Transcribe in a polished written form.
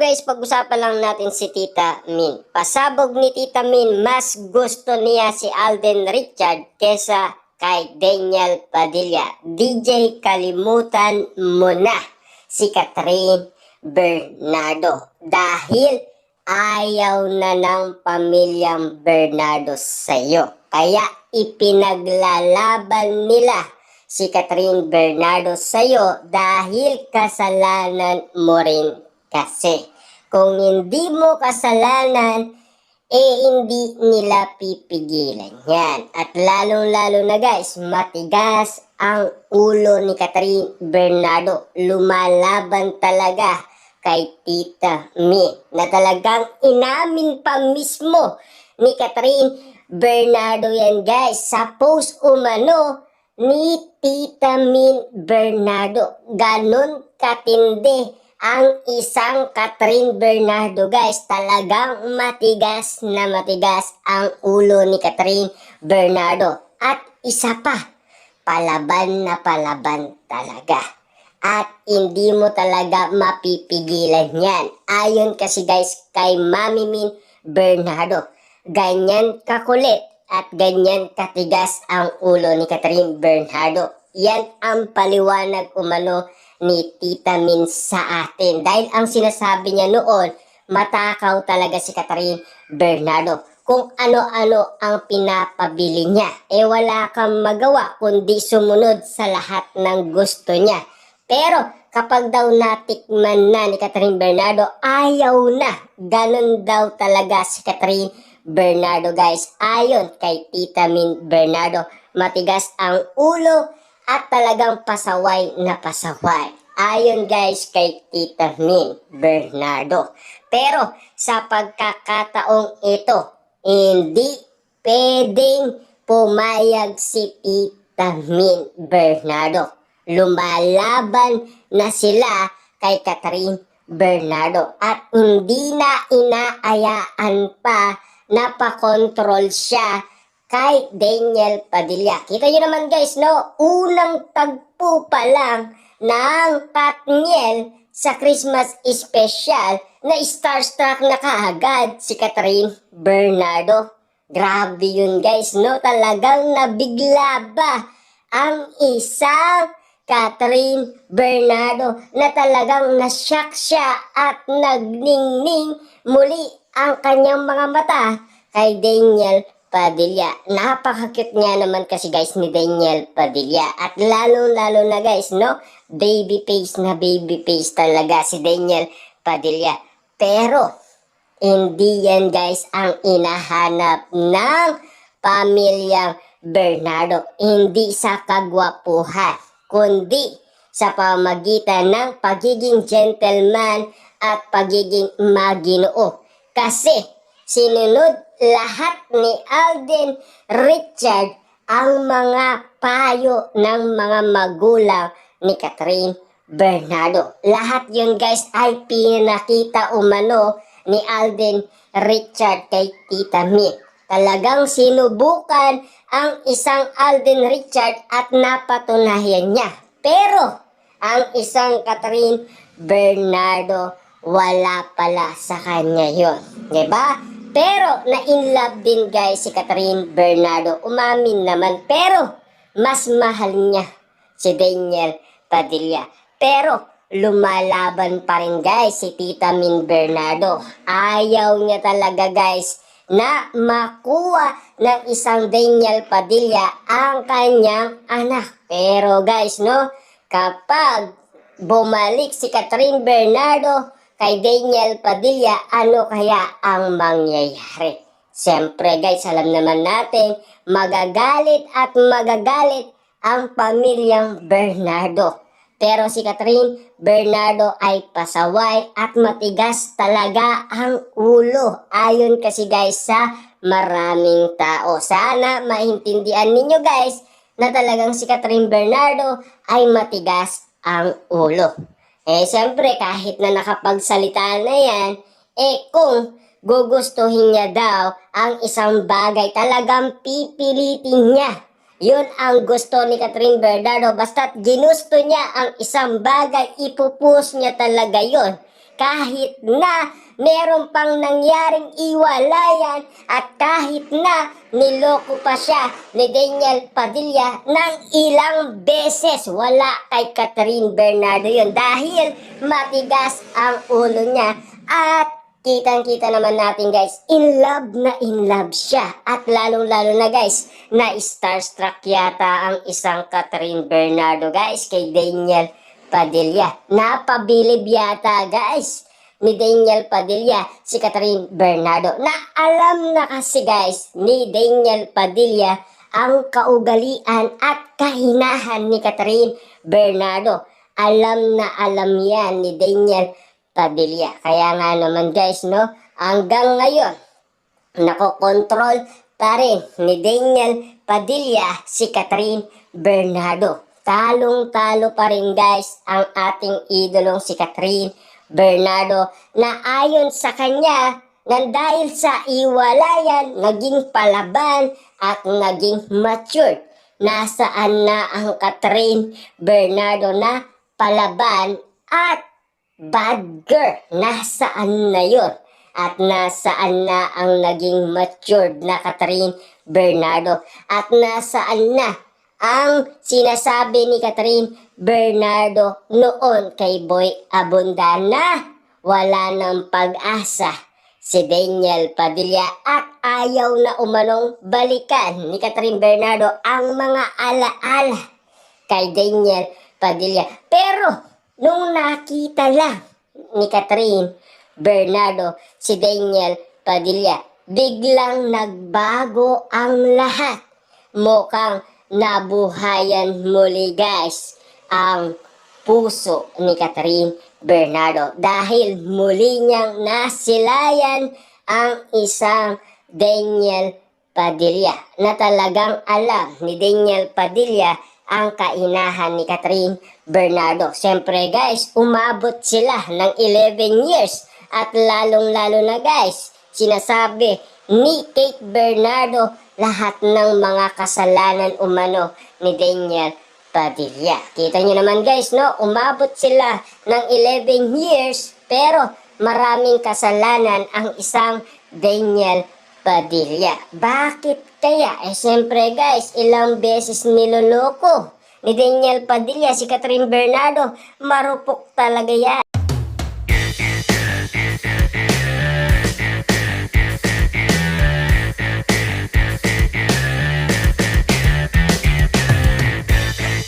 guys, pag-usapan lang natin si Tita Min. Pasabog ni Tita Min, mas gusto niya si Alden Richard kesa kay Daniel Padilla. DJ, kalimutan mo na si Catherine Bernardo dahil ayaw na ng pamilyang Bernardo sa'yo. Kaya ipinaglalaban nila si Catherine Bernardo sa'yo dahil kasalanan mo rin kasi. Kung hindi mo kasalanan, hindi nila pipigilan yan. At lalong-lalo na guys, matigas ang ulo ni Catherine Bernardo. Lumalaban talaga kay Tita Min na talagang inamin pa mismo ni Catherine Bernardo yan guys sa post umano ni Tita Min Bernardo. Ganon katindi ang isang Catherine Bernardo guys. Talagang matigas na matigas ang ulo ni Catherine Bernardo. At isa pa, palaban na palaban talaga. At hindi mo talaga mapipigilan yan. Ayon kasi guys kay Mami Min Bernardo, ganyan kakulit at ganyan katigas ang ulo ni Catherine Bernardo. Yan ang paliwanag umano ni Tita Min sa atin. Dahil ang sinasabi niya noon, matakaw talaga si Catherine Bernardo. Kung ano-ano ang pinapabili niya, wala kang magawa kundi sumunod sa lahat ng gusto niya. Pero kapag daw natikman na ni Catherine Bernardo, ayaw na. Ganon daw talaga si Catherine Bernardo guys. Ayon kay Tita Min Bernardo, matigas ang ulo at talagang pasaway na pasaway. Ayon guys kay Tita Min Bernardo. Pero sa pagkakataong ito, hindi pwedeng pumayag si Tita Min Bernardo. Lumalaban na sila kay Catherine Bernardo at hindi na inaayaan pa na pakontrol siya kay Daniel Padilla. Kita nyo naman guys, no? Unang tagpo pa lang ng Katniel sa Christmas special na starstruck na kaagad si Catherine Bernardo. Grabe yun guys, no? Talagang nabigla ba ang isang Catherine Bernardo na talagang nasyak siya at nagningning muli ang kanyang mga mata kay Daniel Padilla. Napaka-cute nga naman kasi guys ni Daniel Padilla. At lalo-lalo na guys, no? Baby face na baby face talaga si Daniel Padilla. Pero, hindi yan guys ang inahanap ng pamilyang Bernardo. Hindi sa kagwapuhan, kundi sa pamagitan ng pagiging gentleman at pagiging maginoo. Kasi sinunod lahat ni Alden Richard ang mga payo ng mga magulang ni Catherine Bernardo. Lahat yun guys ay pinakita umano ni Alden Richard kay Tita Min. Talagang sinubukan ang isang Alden Richard at napatunayan niya. Pero ang isang Catherine Bernardo, wala pala sa kanya yun. Diba? Pero na-inlove din guys si Catherine Bernardo. Umamin naman. Pero mas mahal niya si Daniel Padilla. Pero lumalaban pa rin guys si Tita Min Bernardo. Ayaw niya talaga guys na makuha ng isang Daniel Padilla ang kanyang anak. Pero guys, no, kapag bumalik si Catherine Bernardo kay Daniel Padilla, ano kaya ang mangyayari? Siyempre guys, alam naman natin, magagalit at magagalit ang pamilyang Bernardo. Pero si Catherine Bernardo ay pasaway at matigas talaga ang ulo. Ayon kasi guys sa maraming tao. Sana maintindihan ninyo guys na talagang si Catherine Bernardo ay matigas ang ulo. Siyempre kahit na nakapagsalita na yan, kung gugustuhin niya daw ang isang bagay, talagang pipilitin niya. Yun ang gusto ni Catherine Bernardo. Basta't ginusto niya ang isang bagay, ipupush niya talaga yun. kahit na meron pang nangyaring iwalayan at kahit na niloko pa siya ni Daniel Padilla ng ilang beses, wala kay Catherine Bernardo yun dahil matigas ang ulo niya at kitang-kita naman natin guys, in love siya. At lalong-lalo na guys, na starstruck yata ang isang Catherine Bernardo guys kay Daniel Padilla. Napabilib yata guys ni Daniel Padilla si Catherine Bernardo. Na alam na kasi guys ni Daniel Padilla ang kaugalian at kahinahan ni Catherine Bernardo. Alam na alam yan ni Daniel Padilla. Kaya nga naman guys, no, hanggang ngayon, nakokontrol pa rin ni Daniel Padilla si Catherine Bernardo. Talong-talo pa rin guys ang ating idolong si Catherine Bernardo na ayon sa kanya, na dahil sa iwalayan, naging palaban at naging matured. Nasaan na ang Catherine Bernardo na palaban at bad girl? Nasaan na yun? At nasaan na ang naging matured na Catherine Bernardo? At nasaan na ang sinasabi ni Catherine Bernardo noon kay Boy Abunda na wala ng pag-asa si Daniel Padilla at ayaw na umanong balikan ni Catherine Bernardo ang mga alaala kay Daniel Padilla. Pero nung nakita lang ni Catherine Bernardo si Daniel Padilla, biglang nagbago ang lahat. Mukhang nabuhayan muli guys ang puso ni Catherine Bernardo dahil muli niyang nasilayan ang isang Daniel Padilla na talagang alam ni Daniel Padilla ang kainahan ni Catherine Bernardo. Siyempre guys, umabot sila ng 11 years at lalong-lalo na guys, sinasabi ni Kate Bernardo lahat ng mga kasalanan umano ni Daniel Padilla. Kita nyo naman guys, no? Umabot sila ng 11 years pero maraming kasalanan ang isang Daniel Padilla. Bakit kaya? Siyempre guys, ilang beses niloloko ni Daniel Padilla si Catherine Bernardo. Marupok talaga yan.